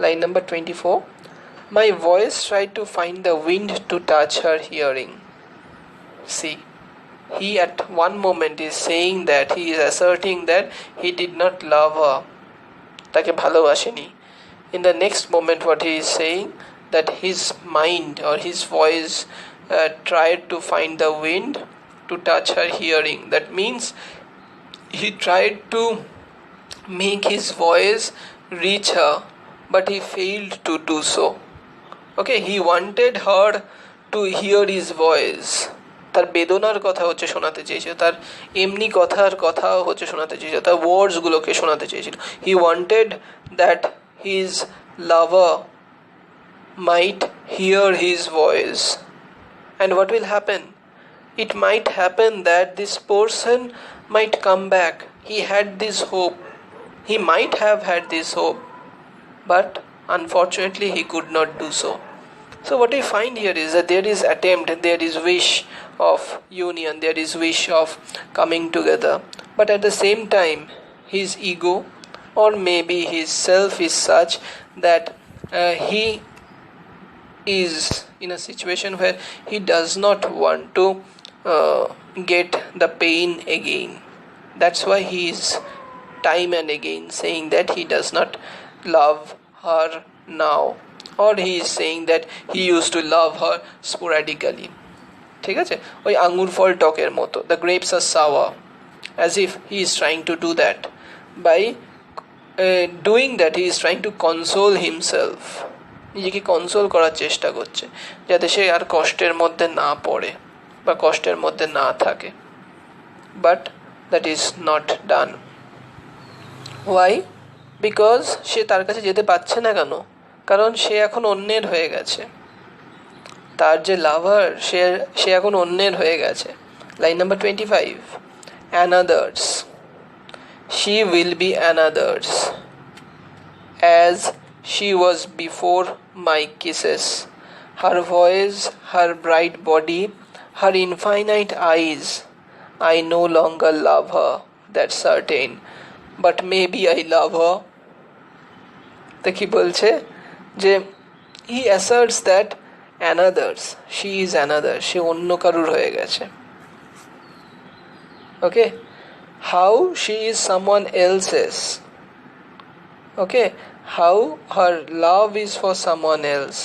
Line number 24. My voice tried to find the wind to touch her hearing. See, he at one moment is saying that he is asserting that he did not love her, তাকে ভালোবাসেনি. In the next moment what he is saying, that his mind or his voice tried to find the wind to touch her hearing. That means he tried to make his voice reach her, but he failed to do so. Okay, he wanted her to hear his voice. তার বেদনার কথা হচ্ছে শোনাতে চেয়েছিল, তার এমনি কথার কথা হচ্ছে শোনাতে চেয়েছিল, তার ওয়ার্ডসগুলোকে শোনাতে চেয়েছিল. He wanted that his lover might hear his voice. And what will happen? It might happen that this person might come back. He had this hope. He might have had this hope, but unfortunately he could not do so. So what we find here is that there is attempt, there is wish of union, there is wish of coming together, but at the same time his ego or maybe his self is such that he is in a situation where he does not want to get the pain again. That's why he is time and again saying that he does not love her now, or he is saying that he used to love her sporadically. ঠিক আছে, ওই আঙ্গুর ফল টকের মতো, the grapes are sour, as if he is trying to do that. By doing that he is trying to console himself, নিজেকে console করার চেষ্টা করছে যাতে সে আর কষ্টের মধ্যে না পড়ে বা কষ্টের মধ্যে না থাকে. But that is not done. Why? Because সে তার কাছে যেতে পারছে না. কেন? কারণ সে এখন অন্যের হয়ে গেছে. তার যে লাভার সে এখন অন্যের হয়ে গেছে. Line number 25. Another's, she will be another's, as she was before my kisses. Her voice, her bright body, her infinite eyes. I no longer love her, that's certain, but maybe I love her. তো কি বলছে যে he asserts that another's, she is another, সে অন্য কারুর হয়ে গেছে. Okay, how she is someone else's. Okay, how her love is for someone else.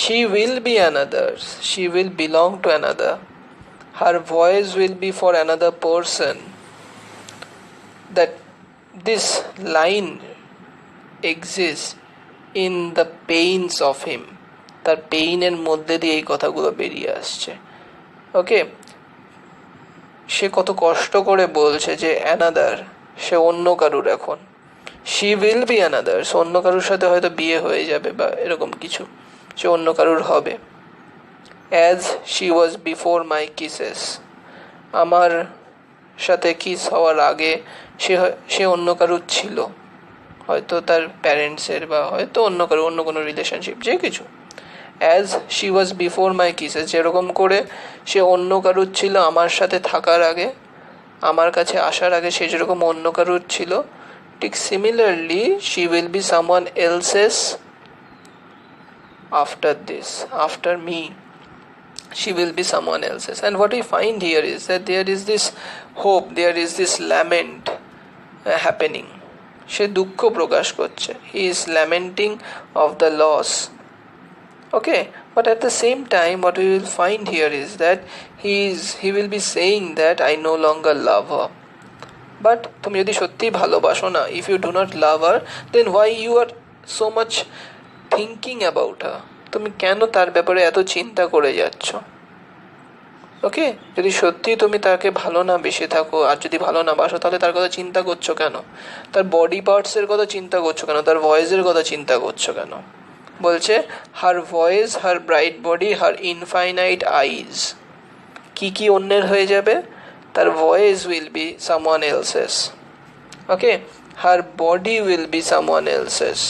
She will be another's, she will belong to another, her voice will be for another person. That this line exists in the pains of him, তার পেইনের মধ্যে দিয়ে এই কথাগুলো বেরিয়ে আসছে. ওকে, সে কত কষ্ট করে বলছে যে অ্যানাদার, সে অন্য কারুর এখন. she will be another, সে অন্য কারুর সাথে হয়তো বিয়ে হয়ে যাবে বা এরকম কিছু, সে অন্য কারুর হবে. as she was before my kisses, আমার সাথে কিস হওয়ার আগে সে অন্য কারুর ছিল, হয়তো তার প্যারেন্টসের বা হয়তো অন্য কোনো রিলেশনশিপ, যে কিছু. as she was before my kisses, যেরকম করে সে অন্য কারুর ছিল আমার সাথে থাকার আগে, আমার কাছে আসার আগে সে যেরকম অন্য কারুর ছিল, ঠিক similarly she will be someone else's after this, after me. She will be someone else's. And what we find here is that there is this hope, there is this lament happening. সে দুঃখ প্রকাশ করছে. He is lamenting of the loss. Okay, but at the same time what we will find here is that he will be saying that I no longer love her. But তুমি যদি সত্যি ভালোবাসো না, if you do not love her, then why you are so much thinking about her? তুমি কেন তার ব্যাপারে এত চিন্তা করে যাচ্ছ? ওকে, যদি সত্যি তুমি তাকে ভালো না বেসে থাকো আর যদি ভালো না বাসো, তাহলে তার কথা চিন্তা করছো কেন? তার বডি পার্টসের কথা চিন্তা করছো কেন? তার ভয়েসের কথা চিন্তা করছো কেন? বলছে হার ভয়েস, হার ব্রাইট বডি, হার ইনফাইনাইট আইজ. কি অন্যের হয়ে যাবে? তার voice will be someone else's. Okay, her body will be someone else's.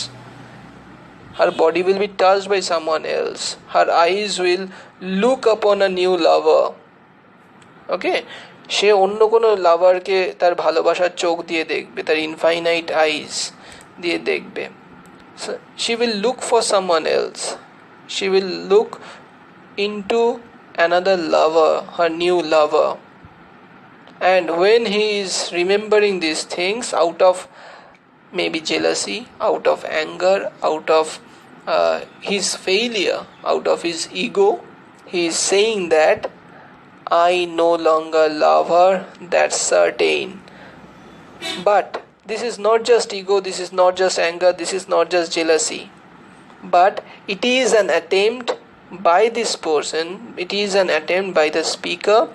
Her body will be touched by someone else. Her eyes will look upon a new lover. Okay, সে অন্য কোনো লাভারকে তার ভালোবাসার চোখ দিয়ে দেখবে, তার ইনফাইনাইট আইজ দিয়ে দেখবে. So she will look for someone else. She will look into another lover, her new lover. And when he is remembering these things out of maybe jealousy, out of anger, out of his failure, out of his ego, he is saying that I no longer love her, that's certain. But this is not just ego, this is not just anger, this is not just jealousy. But it is an attempt by this person, it is an attempt by the speaker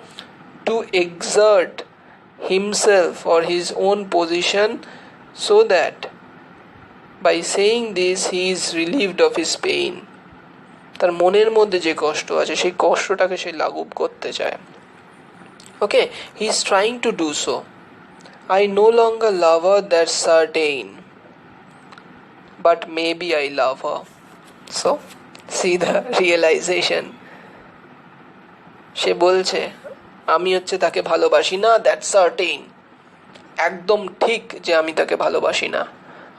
to exert himself or his own position so that by saying this he is relieved of his pain. তার মনের মধ্যে যে কষ্ট আছে সেই কষ্টটাকে সে লাঘব করতে চায়. Okay, he is trying to do so. I no longer love her, that's certain. But maybe I love her. So, see the realization. সে বলছে আমি হচ্ছে তাকে ভালোবাসি না, দ্যাটস সার্টেইন. একদম ঠিক যে আমি তাকে ভালোবাসি না.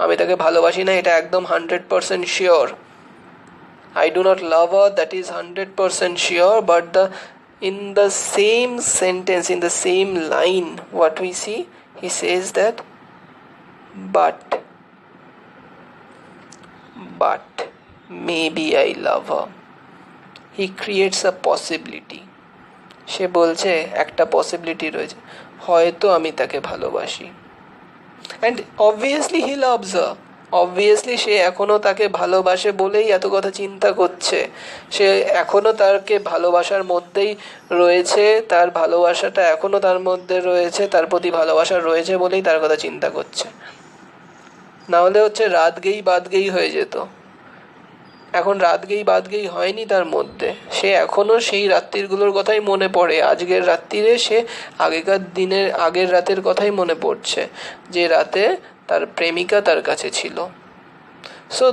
আমি তাকে ভালোবাসি না এটা একদম 100% sure. I do not love her, that is 100% sure. But in the same sentence, in the same line, what we see, he says that but maybe I love her. He creates a possibility. সে বলছে একটা possibility রয়েছে, হয়তো আমি তাকে ভালোবাসি. And obviously he loves her. Obviously সে এখনও তাকে ভালোবাসে বলেই এত কথা চিন্তা করছে. সে এখনও তাকে ভালোবাসার মধ্যেই রয়েছে, তার ভালোবাসাটা এখনও তার মধ্যে রয়েছে, তার প্রতি ভালোবাসা রয়েছে বলেই তার কথা চিন্তা করছে. না হলে হচ্ছে রাত গেই বাদ গেই হয়ে যেত. এখন রাত গেই বাদ গেই হয়নি তার মধ্যে. সে এখনও সেই রাত্রিগুলোর কথাই মনে পড়ে. আজকের রাত্রিরে সে আগেকার দিনের আগের রাতের কথাই মনে পড়ছে, যে রাতে তার প্রেমিকা তার কাছে ছিল. So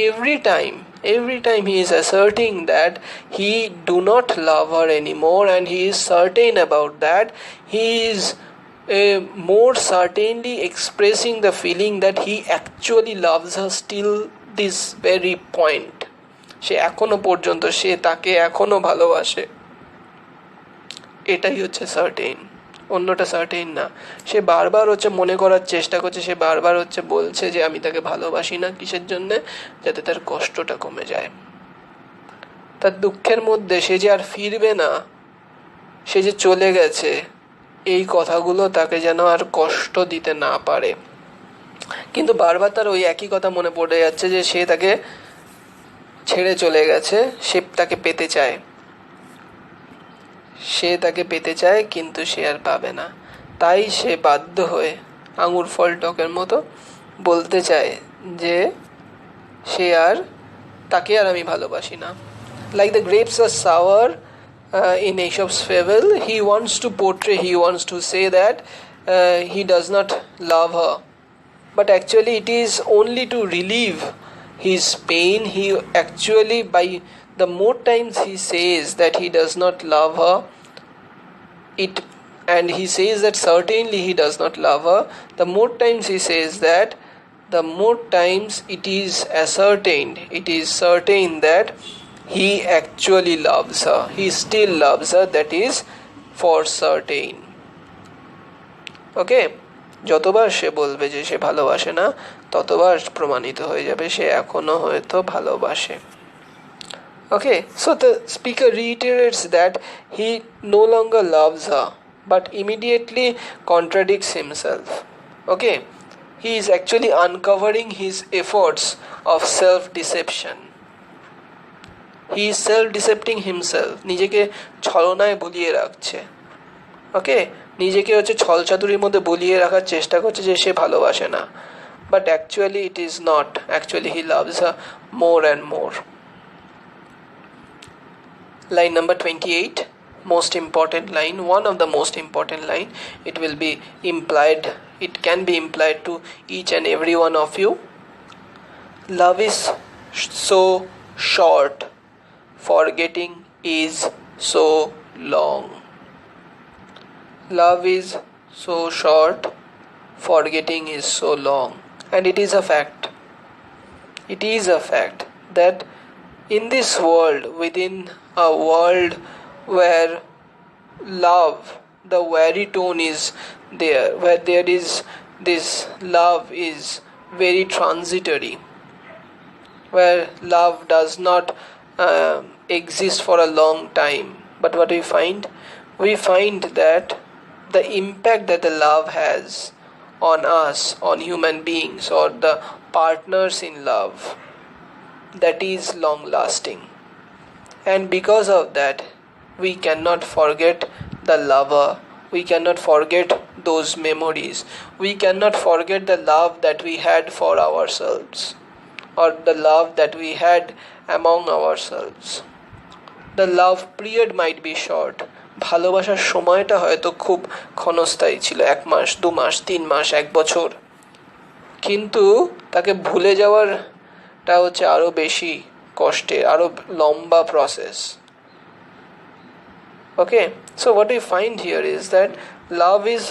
every time he is asserting that he do not love her anymore, and he is certain about that, he is more certainly expressing the feeling that he actually loves her still this very point. সে এখনো পর্যন্ত সে তাকে এখনো ভালোবাসে. এটাই হচ্ছে certain, অন্যটা certain না. সে বারবার হচ্ছে মনে করার চেষ্টা করছে, সে বারবার হচ্ছে বলছে যে আমি তাকে ভালোবাসি না. কিসের জন্যে? যাতে তার কষ্টটা কমে যায়. তার দুঃখের মধ্যে সে যে আর ফিরবে না, সে যে চলে গেছে, এই কথাগুলো তাকে যেন আর কষ্ট দিতে না পারে. কিন্তু বারবার তার ওই একই কথা মনে পড়ে যাচ্ছে যে সে তাকে ছেড়ে চলে গেছে, সে তাকে পেতে চায়, সে তাকে পেতে চায়, কিন্তু সে আর পাবে না. তাই সে বাধ্য হয়ে আঙুর ফল টকের মতো বলতে চায় যে সে আর তাকে আর আমি ভালোবাসি না. Like the grapes are sour in Aesop's fable, he wants to say that he does not love her. But actually it is only to relieve his pain. He actually, by the more times he says that he does not love her, and he says that certainly he does not love her, the more times he says that, the more times it is ascertained, it is certain that he actually loves her. He still loves her, that is for certain. Okay, যতবার সে বলবে যে সে ভালোবাসে না, ততবার প্রমাণিত হয়ে যাবে সে এখনো হয়তো ভালোবাসে. Okay, so the speaker reiterates that he no longer loves her, but immediately contradicts himself. Okay, he is actually uncovering his efforts of self-deception. He is self-decepting himself. নিজেকে ছলনায় বলিয়ে রাখছে. ওকে, নিজেকে হচ্ছে ছলচাতুরির মধ্যে বলিয়ে রাখার চেষ্টা করছে যে সে ভালোবাসে না. But actually it is not. Actually he loves her more and more. Line number 28, most important line, one of the most important line. It will be implied, it can be implied to each and every one of you. Love is so short, forgetting is so long. Love is so short, forgetting is so long. And it is a fact. It is a fact that in this world, within a world where love, the very tone is there, where there is this love is very transitory, where love does not exist for a long time. But what we find? We find that the impact that the love has on us, on human beings, or the partners in love, that is long lasting. And because of that, we cannot forget the lover. We cannot forget those memories. We cannot forget the love that we had for ourselves, or the love that we had among ourselves. The love period might be short. ভালোবাসার সময়টা হয়তো খুব ক্ষণস্থায়ী ছিল, 1 মাস, 2 মাস, 3 মাস, 1 বছর, কিন্তু তাকে ভুলে যাওয়ারটা হচ্ছে আরো বেশি কষ্টের, আরো লম্বা process. Okay, so what we find here is that love is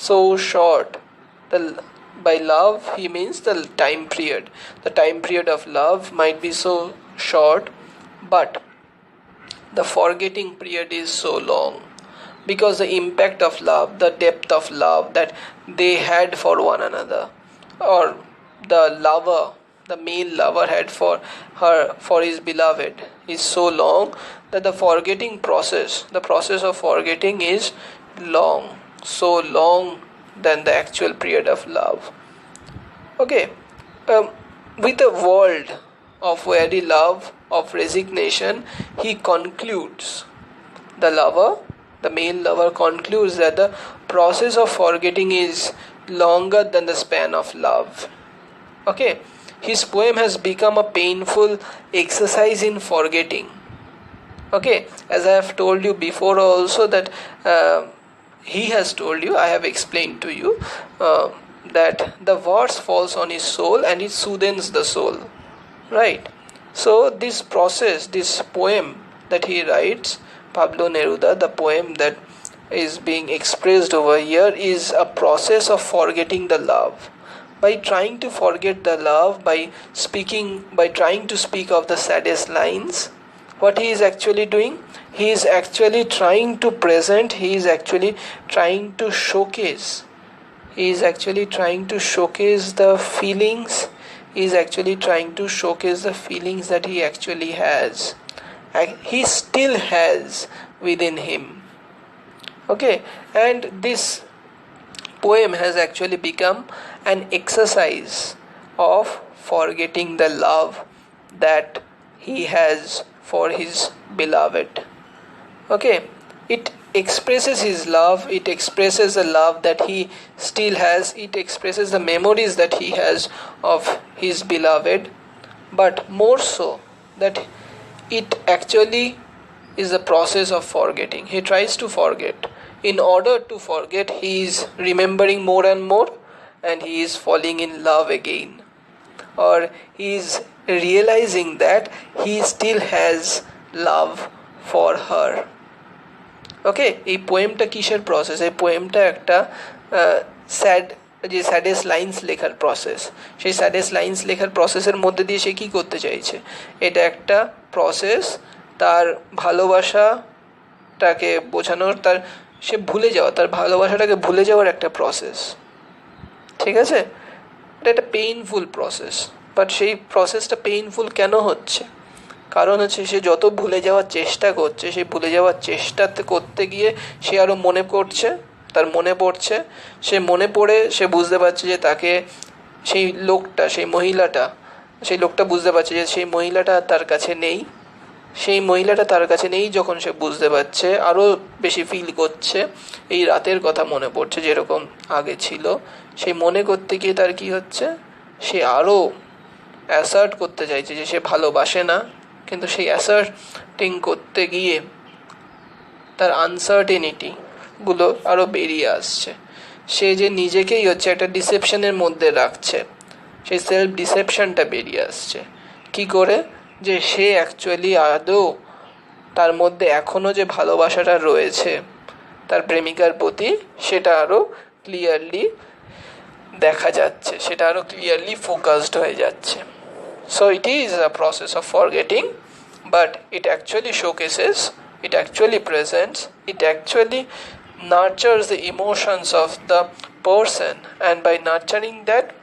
so short. By love he means the time period. The time period of love might be so short, but the forgetting period is so long, because the impact of love, the depth of love that they had for one another, or the lover, the male lover had for his beloved, is so long that the forgetting process, the process of forgetting is long, so long than the actual period of love. Okay, with a world of very love, of resignation, he concludes, the lover, the male lover concludes that the process of forgetting is longer than the span of love. Okay, his poem has become a painful exercise in forgetting. Okay, as I have told you before also, that he has told you, I have explained to you, that the verse falls on his soul and it soothes the soul, right? So this process, this poem that he writes, Pablo Neruda, the poem that is being expressed over here, is a process of forgetting the love. By trying to forget the love, by trying to speak of the saddest lines, what he is actually doing? He is actually trying to present, he is actually trying to showcase, he is actually trying to showcase the feelings, he is actually trying to showcase the feelings that he actually has, he still has within him. Okay, and this poem has actually become an exercise of forgetting the love that he has for his beloved. Okay, it expresses his love, it expresses the love that he still has, it expresses the memories that he has of his beloved, but more so that it actually is the process of forgetting. He tries to forget. In order to forget, he is remembering more and more, and he is falling in love again, or he is realizing that he still has love for her. ওকে, এই পোয়েমটা কিসের process? এই পোয়েমটা একটা যে saddest lines লেখার process. সেই saddest lines লেখার প্রসেসের মধ্যে দিয়ে সে কী করতে চাইছে? এটা একটা প্রসেস তার ভালোবাসাটাকে বোঝানোর, তার সে ভুলে যাওয়া, তার ভালোবাসাটাকে ভুলে যাওয়ার একটা প্রসেস, ঠিক আছে? এটা একটা পেইনফুল প্রসেস, বাট সেই প্রসেসটা পেইনফুল কেন হচ্ছে? কারণ হচ্ছে সে যত ভুলে যাওয়ার চেষ্টা করছে, সেই ভুলে যাওয়ার চেষ্টাতে করতে গিয়ে সে আরও মনে করছে, তার মনে পড়ছে, সে মনে পড়ে সে বুঝতে পারছে যে তাকে সেই লোকটা, সেই মহিলাটা, সেই লোকটা বুঝতে পারছে যে সেই মহিলাটা তার কাছে নেই। সেই মহিলাটা তার কাছে নেই যখন সে বুঝতে পারছে, আরও বেশি ফিল করছে, এই রাতের কথা মনে পড়ছে যেরকম আগে ছিল। সেই মনে করতে গিয়ে তার কি হচ্ছে? সে আরও অ্যাসার্ট করতে চাইছে যে সে ভালোবাসে না, কিন্তু সেই অ্যাসার্টিং করতে গিয়ে তার আনসার্টেনিটিগুলো আরও বেরিয়ে আসছে। সে যে নিজেকেই হচ্ছে একটা ডিসেপশনের মধ্যে রাখছে, সেই সেলফ ডিসেপশনটা বেরিয়ে আসছে। কি করে? যে সে অ্যাকচুয়ালি আদৌ তার মধ্যে এখনও যে ভালোবাসাটা রয়েছে তার প্রেমিকার প্রতি, সেটা আরও ক্লিয়ারলি দেখা যাচ্ছে, সেটা আরও ক্লিয়ারলি ফোকাসড হয়ে যাচ্ছে। So it is a process of forgetting, but it actually showcases, it actually presents, it actually nurtures the emotions of the person, and by nurturing that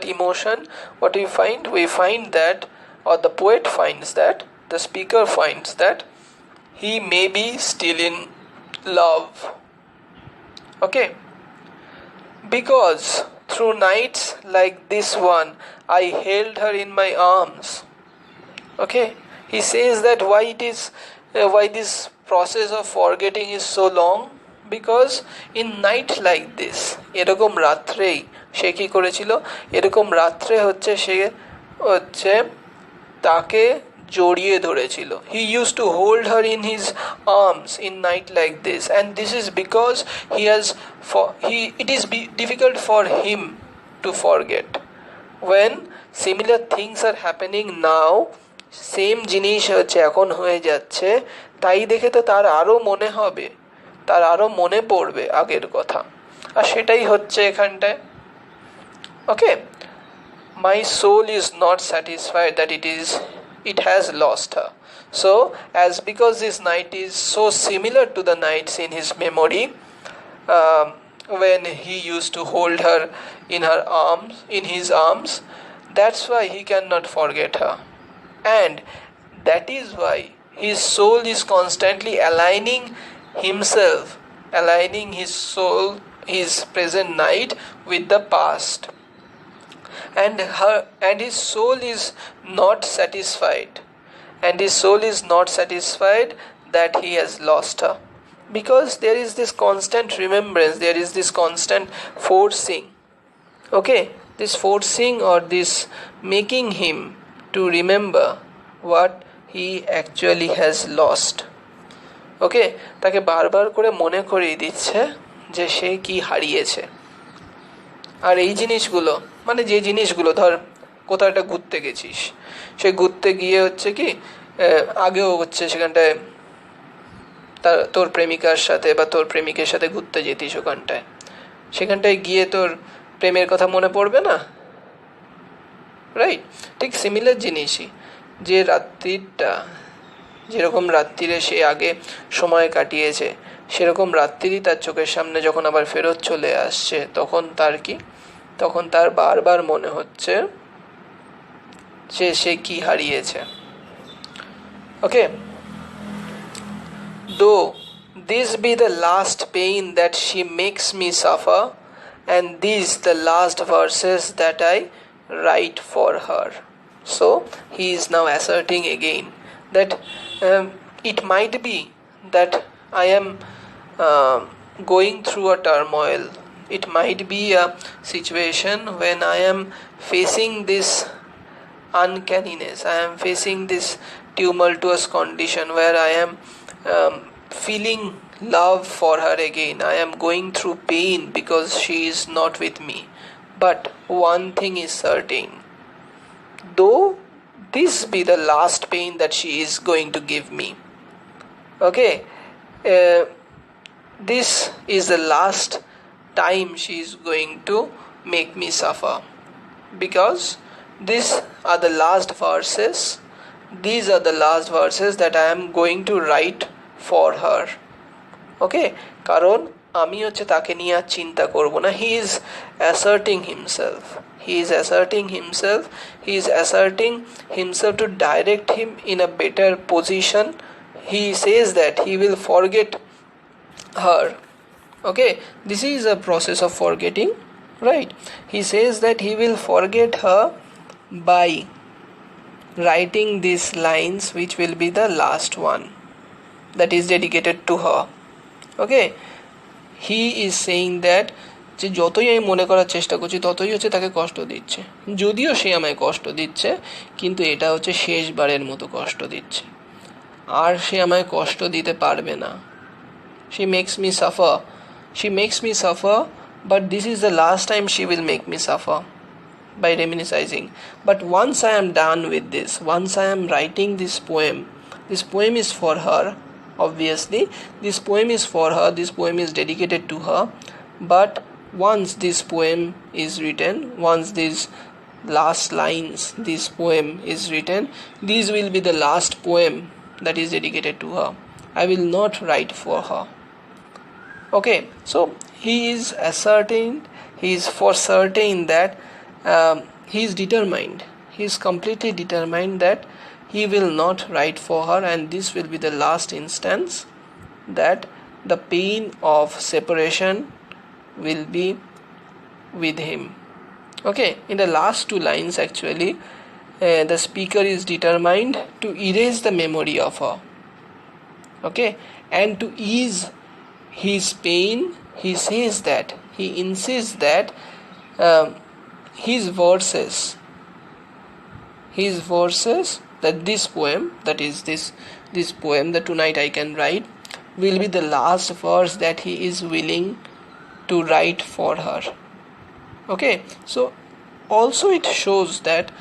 emotion, what we find? We find that, or the poet finds that, the speaker finds that he may be still in love. Okay? Because through nights like this one, I held her in my arms. Okay? He says that why this process of forgetting is so long, because in night like this, এরকম রাত্রেই সে কি করেছিল, এরকম রাত্রে হচ্ছে তাকে জড়িয়ে ধরেছিল. He used to hold her in his arms in night like this, and this is because it is difficult for him to forget. When similar things are happening now, same জিনিস হচ্ছে এখন হয়ে যাচ্ছে, তাই দেখে তো তার আরো মনে হবে, তার আরো মনে পড়বে আগের কথা, আর সেটাই হচ্ছে এখানটায়. ওকে, my soul is not satisfied that it has lost her. So as because this night is so similar to the nights in his memory, when he used to hold her in his arms, that's why he cannot forget her. And that is why his soul is constantly aligning his present night with the past. And his soul is not satisfied. And his soul is not satisfied that he has lost her. Because there is this constant remembrance, there is this constant forcing. Okay, this forcing or this making him to remember what he actually has lost. Okay, তাকে বারবার করে মনে করিয়ে দিচ্ছে যে সে কি হারিয়েছে. আর এই জিনিসগুলো, মানে যে জিনিসগুলো, ধর কোথাও একটা ঘুরতে গেছিস, সে ঘুরতে গিয়ে হচ্ছে কি আগেও হচ্ছে সেখানটায় তোর প্রেমিকার সাথে বা তোর প্রেমিকের সাথে ঘুরতে যেতিস, সেখানটায় গিয়ে তোর প্রেমের কথা মনে পড়বে না, রাইট? ঠিক সিমিলার জিনিসই, যে রাত্রিটা, যেরকম রাত্রিরে সে আগে সময় কাটিয়েছে, সেরকম রাত্রিরই তার চোখের সামনে যখন আবার ফেরত চলে আসছে, তখন তার বারবার মনে হচ্ছে যে সে কি হারিয়েছে. ওকে, though this be the last pain that she makes me suffer, and these the last verses that I write for her. So he is now asserting again that it might be that I am going through a turmoil. It might be a situation when I am facing this uncanniness, I am facing this tumultuous condition where I am feeling love for her again. I am going through pain because she is not with me. But one thing is certain, though this be the last pain that she is going to give me, okay, this is the last time she is going to make me suffer, because these are the last verses that I am going to write for her. Okay, কারণ আমি হচ্ছে তাকে নিয়ে আর চিন্তা করব না. He is asserting himself to direct him in a better position. He says that he will forget her. Okay, this is a process of forgetting, right? He says that he will forget her by writing these lines, which will be the last one that is dedicated to her. Okay, he is saying that যে যতই আমি মনে করার চেষ্টা করছি ততই হচ্ছে তাকে কষ্ট দিচ্ছে, যদিও সে আমায় কষ্ট দিচ্ছে, কিন্তু এটা হচ্ছে শেষবারের মতো কষ্ট দিচ্ছে, আর সে আমায় কষ্ট দিতে পারবে না. She makes me suffer, but this is the last time she will make me suffer by reminiscing. But once I am done with this, once I am writing this poem is for her. Obviously this poem is for her, this poem is dedicated to her. But once this poem is written, once this last lines this poem is written, these will be the last poem that is dedicated to her. I will not write for her. Okay, so he is ascertained, he is for certain that he is determined, he is completely determined that he will not write for her, and this will be the last instance that the pain of separation will be with him. Okay, in the last two lines actually, the speaker is determined to erase the memory of her. Okay, and to ease his pain, he says that, he insists that his verses, that this poem, that is this poem, the Tonight I Can Write, will be the last verse that he is willing to write for her. Okay, so also it shows that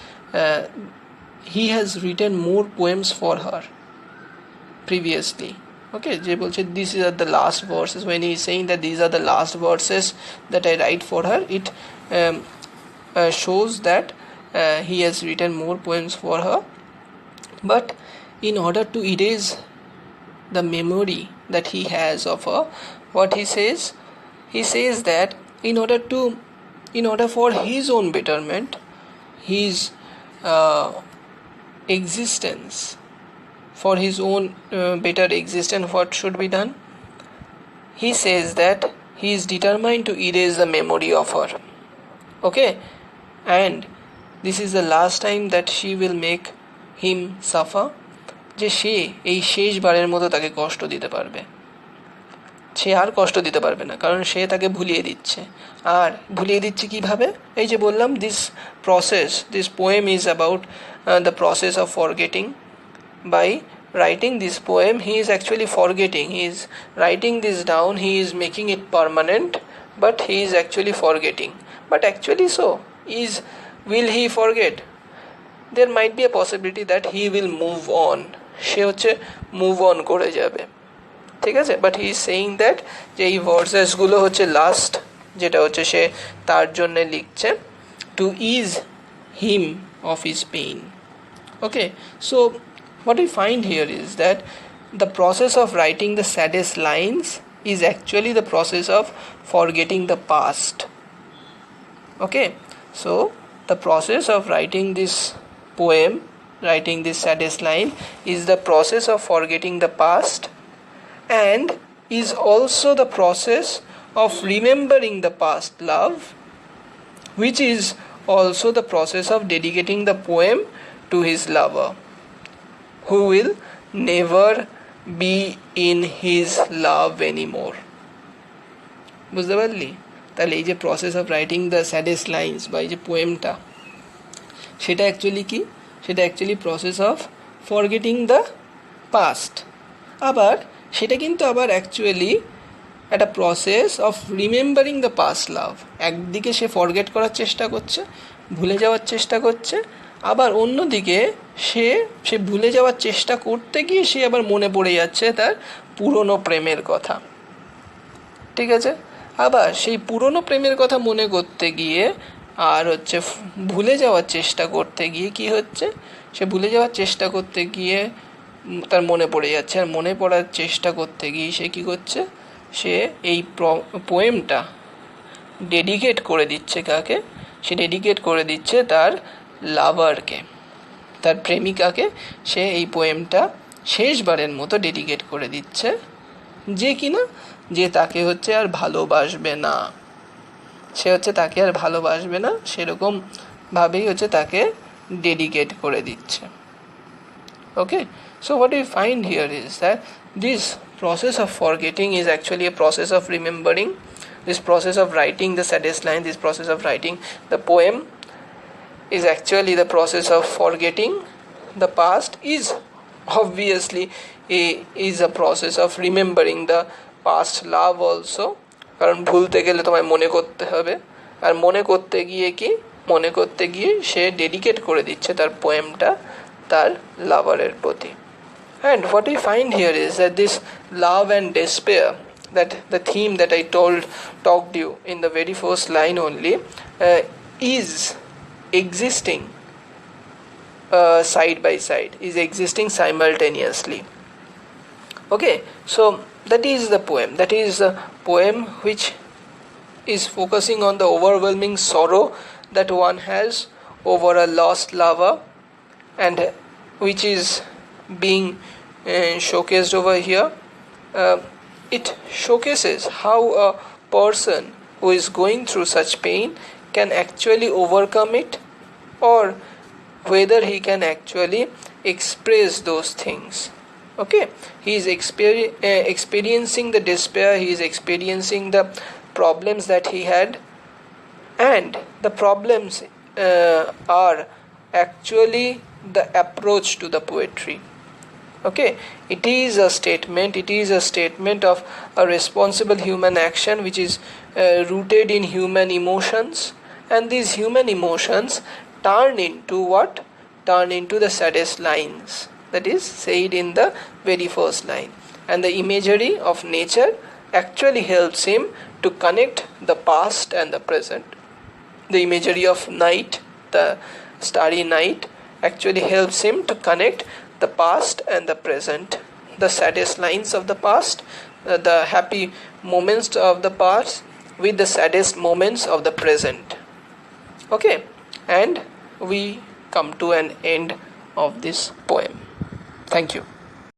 he has written more poems for her previously. Okay, যে বলছে these are the last verses, when he is saying that these are the last verses that I write for her, it shows that he has written more poems for her. But in order to erase the memory that he has of her, what he says that in order for his own betterment, his existence, for his own better existence, what should be done? He says that he is determined to erase the memory of her. Okay, and this is the last time that she will make him suffer, যে সে এই শেষবারের মতো তাকে কষ্ট দিতে পারবে, সে আর কষ্ট দিতে পারবে না, কারণ সে তাকে ভুলিয়ে দিচ্ছে। আর ভুলিয়ে দিচ্ছে কিভাবে? এই যে বললাম, this poem is about the process of forgetting. By writing this poem, he is actually forgetting, he is writing this down, he is making it permanent, but he is actually forgetting. But actually will he forget? There might be a possibility that he will move on, সে হচ্ছে move on করে যাবে, ঠিক আছে। But he is saying that যে এই ভার্সেসগুলো হচ্ছে last, যেটা হচ্ছে সে তার জন্য লিখছে, to ease him of his pain. Okay, so what we find here is that the process of writing the saddest lines is actually the process of forgetting the past. Okay, so the process of writing this poem, writing this saddest line, is the process of forgetting the past, and is also the process of remembering the past love, which is also the process of dedicating the poem to his lover, who will never be in his love anymore. বুঝতে পারলি? তাহলে এই যে process of writing the saddest lines বা এই যে পোয়েমটা, সেটা অ্যাকচুয়ালি কি? সেটা actually process of forgetting the past. আবার সেটা কিন্তু আবার অ্যাকচুয়ালি একটা process of remembering the past love. একদিকে সে ফরগেট করার চেষ্টা করছে, ভুলে যাওয়ার চেষ্টা করছে, আবার অন্যদিকে সে ভুলে যাওয়ার চেষ্টা করতে গিয়ে সে আবার মনে পড়ে যাচ্ছে তার পুরনো প্রেমের কথা, ঠিক আছে। আবার সেই পুরনো প্রেমের কথা মনে করতে গিয়ে আর হচ্ছে ভুলে যাওয়ার চেষ্টা করতে গিয়ে কি হচ্ছে, সে ভুলে যাওয়ার চেষ্টা করতে গিয়ে তার মনে পড়ে যাচ্ছে, আর মনে পড়ার চেষ্টা করতে গিয়ে সে কী করছে, সে এই পোয়েমটা ডেডিকেট করে দিচ্ছে কাকে? সে ডেডিকেট করে দিচ্ছে তার লাভারকে, তার প্রেমিকাকে। সে এই পোয়েমটা শেষবারের মতো ডেডিকেট করে দিচ্ছে, যে কিনা যে তাকে হচ্ছে আর ভালোবাসবে না, সে হচ্ছে তাকে আর ভালোবাসবে না, সেরকমভাবেই হচ্ছে তাকে ডেডিকেট করে দিচ্ছে। Okay, so what you find here is that this process of forgetting is actually a process of remembering. This process of writing the saddest line, this process of writing the poem is actually the process of forgetting the past, is obviously a process of remembering the past love also, কারণ ভুলতে গেলে তোমায় মনে করতে হবে, আর মনে করতে গিয়ে সে ডেডিকেট করে দিচ্ছে তার পোয়েমটা তার লাভারের প্রতি। And what we find here is that this love and despair, that the theme that I talked you in the very first line only, is existing side by side, is existing simultaneously. Okay, so that is the poem. That is a poem which is focusing on the overwhelming sorrow that one has over a lost lover, and which is being showcased over here. Uh, it showcases how a person who is going through such pain can actually overcome it, or whether he can actually express those things. Okay, he is experiencing the despair, he is experiencing the problems that he had, and the problems are actually the approach to the poetry. Okay, it is a statement of a responsible human action which is rooted in human emotions, and these human emotions turn into what? Turn into the saddest lines, that is said in the very first line. And the imagery of nature actually helps him to connect the past and the present. The imagery of night, the starry night, actually helps him to connect the past and the present, the saddest lines of the past, the happy moments of the past with the saddest moments of the present. Okay, and we come to an end of this poem. Thank you.